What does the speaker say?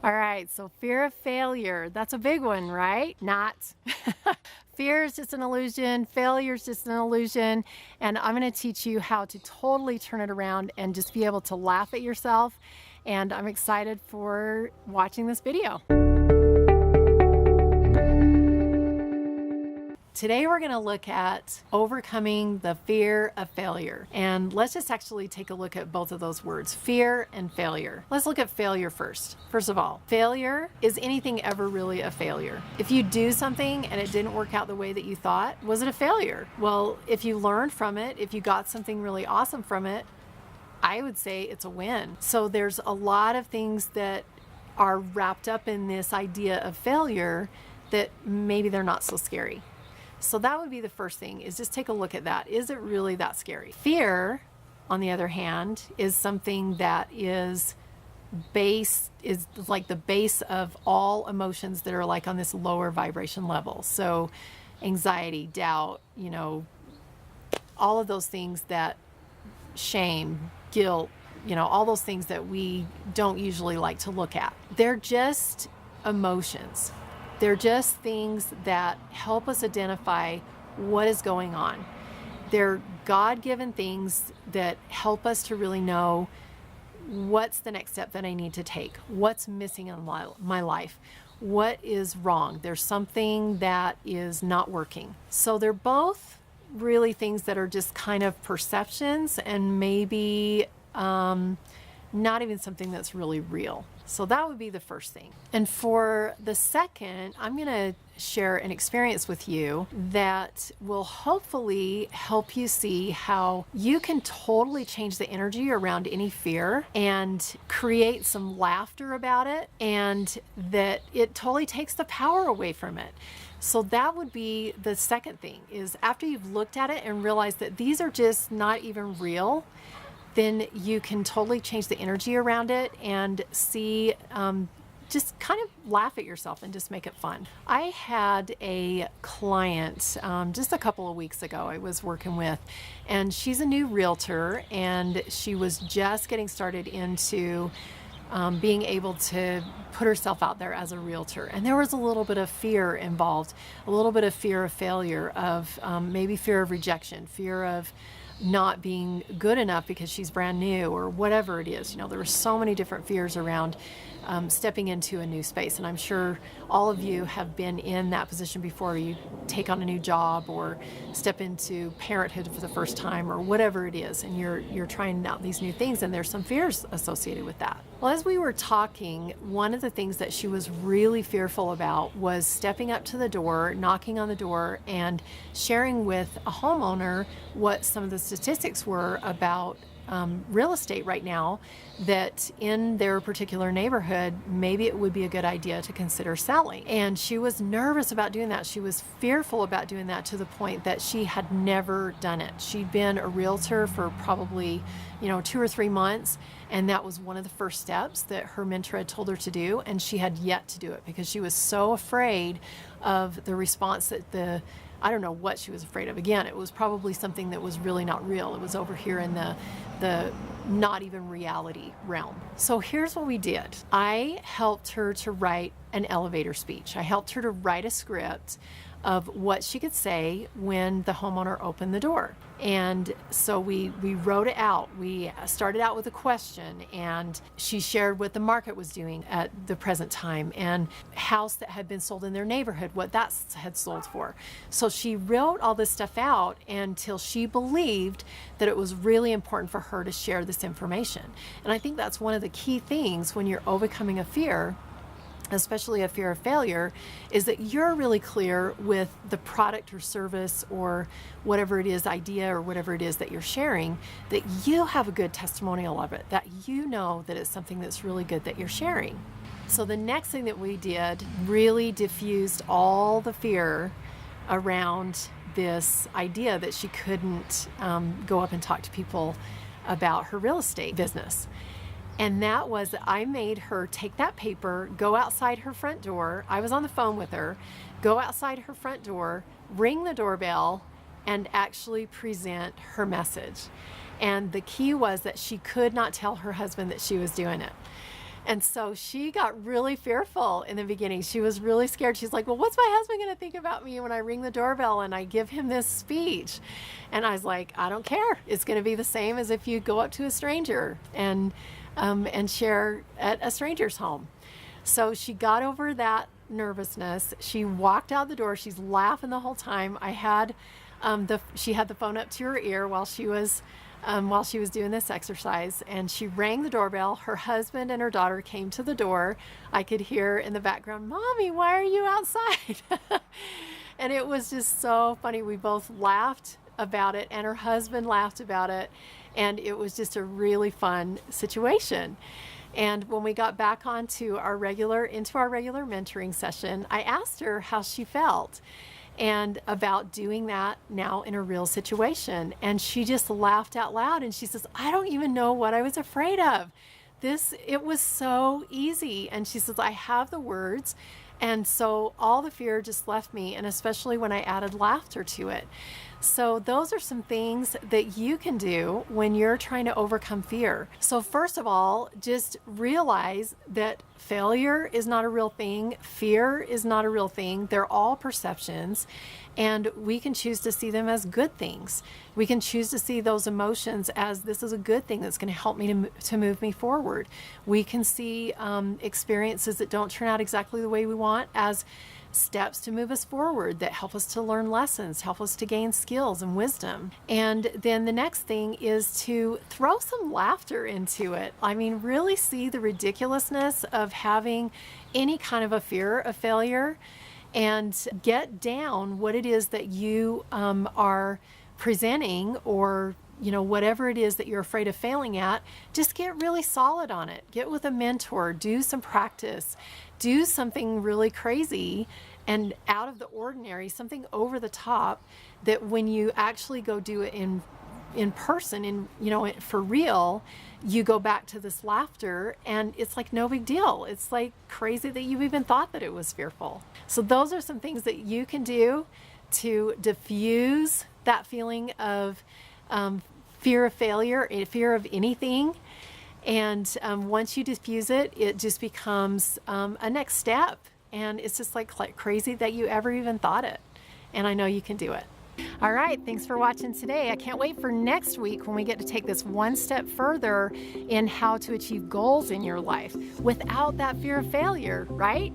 All right, so fear of failure, that's a big one, right? Not. Fear is just an illusion, failure is just an illusion, and I'm going to teach you how to totally turn it around and just be able to laugh at yourself, and I'm excited for watching this video. Today we're going to look at overcoming the fear of failure. And let's just actually take a look at both of those words, fear and failure. Let's look at failure first. First of all, failure, is anything ever really a failure? If you do something and it didn't work out the way that you thought, was it a failure? Well, if you learned from it, if you got something really awesome from it, I would say it's a win. So there's a lot of things that are wrapped up in this idea of failure that maybe they're not so scary. So that would be the first thing, is just take a look at that. Is it really that scary? Fear, on the other hand, is something that is like the base of all emotions that are like on this lower vibration level. So anxiety, doubt, all of those things, that shame, guilt, all those things that we don't usually like to look at. They're just emotions. They're just things that help us identify what is going on. They're God-given things that help us to really know what's the next step that I need to take, what's missing in my life, what is wrong. There's something that is not working. So they're both really things that are just kind of perceptions and maybe not even something that's really real. So that would be the first thing. And for the second, I'm going to share an experience with you that will hopefully help you see how you can totally change the energy around any fear and create some laughter about it, and that it totally takes the power away from it. So that would be the second thing, is after you've looked at it and realized that these are just not even real, then you can totally change the energy around it and see, just kind of laugh at yourself and just make it fun. I had a client just a couple of weeks ago I was working with, and she's a new realtor, and she was just getting started into being able to put herself out there as a realtor. And there was a little bit of fear involved, a little bit of fear of failure, of maybe fear of rejection, fear of not being good enough because she's brand new, or whatever it is. There were so many different fears around stepping into a new space. And I'm sure all of you have been in that position before. You take on a new job or step into parenthood for the first time, or whatever it is, and you're trying out these new things, and there's some fears associated with that. Well, as we were talking, one of the things that she was really fearful about was stepping up to the door, knocking on the door, and sharing with a homeowner what some of the statistics were about real estate right now, that in their particular neighborhood, maybe it would be a good idea to consider selling. And she was nervous about doing that. She was fearful about doing that, to the point that she had never done it. She'd been a realtor for probably 2 or 3 months, and that was one of the first steps that her mentor had told her to do, and she had yet to do it because she was so afraid of the response that I don't know what she was afraid of. Again, it was probably something that was really not real. It was over here in the not even reality realm. So here's what we did. I helped her to write an elevator speech. I helped her to write a script of what she could say when the homeowner opened the door. And so we wrote it out. We started out with a question, and she shared what the market was doing at the present time, and house that had been sold in their neighborhood, what that had sold for. So she wrote all this stuff out until she believed that it was really important for her to share this information. And I think that's one of the key things when you're overcoming a fear, especially a fear of failure, is that you're really clear with the product or service or whatever it is, idea or whatever it is that you're sharing, that you have a good testimonial of it, that you know that it's something that's really good that you're sharing. So the next thing that we did really diffused all the fear around this idea that she couldn't go up and talk to people about her real estate business. And that was that I made her take that paper, go outside her front door. I was on the phone with her, go outside her front door, ring the doorbell, and actually present her message. And the key was that she could not tell her husband that she was doing it. And so she got really fearful in the beginning. She was really scared. She's like, well, what's my husband going to think about me when I ring the doorbell and I give him this speech? And I was like, I don't care. It's going to be the same as if you go up to a stranger and share at a stranger's home. So she got over that nervousness. She walked out the door. She's laughing the whole time. She had the phone up to her ear while she was doing this exercise, and she rang the doorbell. Her husband and her daughter came to the door. I could hear in the background, "Mommy, why are you outside?" And it was just so funny. We both laughed about it, and her husband laughed about it, and it was just a really fun situation. And when we got back into our regular mentoring session, I asked her how she felt and about doing that now in a real situation. And she just laughed out loud, and she says, I don't even know what I was afraid of. It was so easy. And she says, I have the words. And so all the fear just left me, and especially when I added laughter to it. So those are some things that you can do when you're trying to overcome fear. So first of all, just realize that failure is not a real thing. Fear is not a real thing. They're all perceptions, and we can choose to see them as good things. We can choose to see those emotions as this is a good thing that's going to help me to move me forward. We can see experiences that don't turn out exactly the way we want as steps to move us forward, that help us to learn lessons, help us to gain skills and wisdom. And then the next thing is to throw some laughter into it. I mean, really see the ridiculousness of having any kind of a fear of failure, and get down what it is that you are presenting, or whatever it is that you're afraid of failing at. Just get really solid on it. Get with a mentor, do some practice, do something really crazy and out of the ordinary, something over the top, that when you actually go do it in person, for real, you go back to this laughter, and it's like no big deal. It's like crazy that you even thought that it was fearful. So those are some things that you can do to diffuse that feeling of fear of failure, fear of anything. And once you diffuse it, it just becomes a next step. And it's just like crazy that you ever even thought it. And I know you can do it. All right, thanks for watching today. I can't wait for next week when we get to take this one step further in how to achieve goals in your life without that fear of failure, right?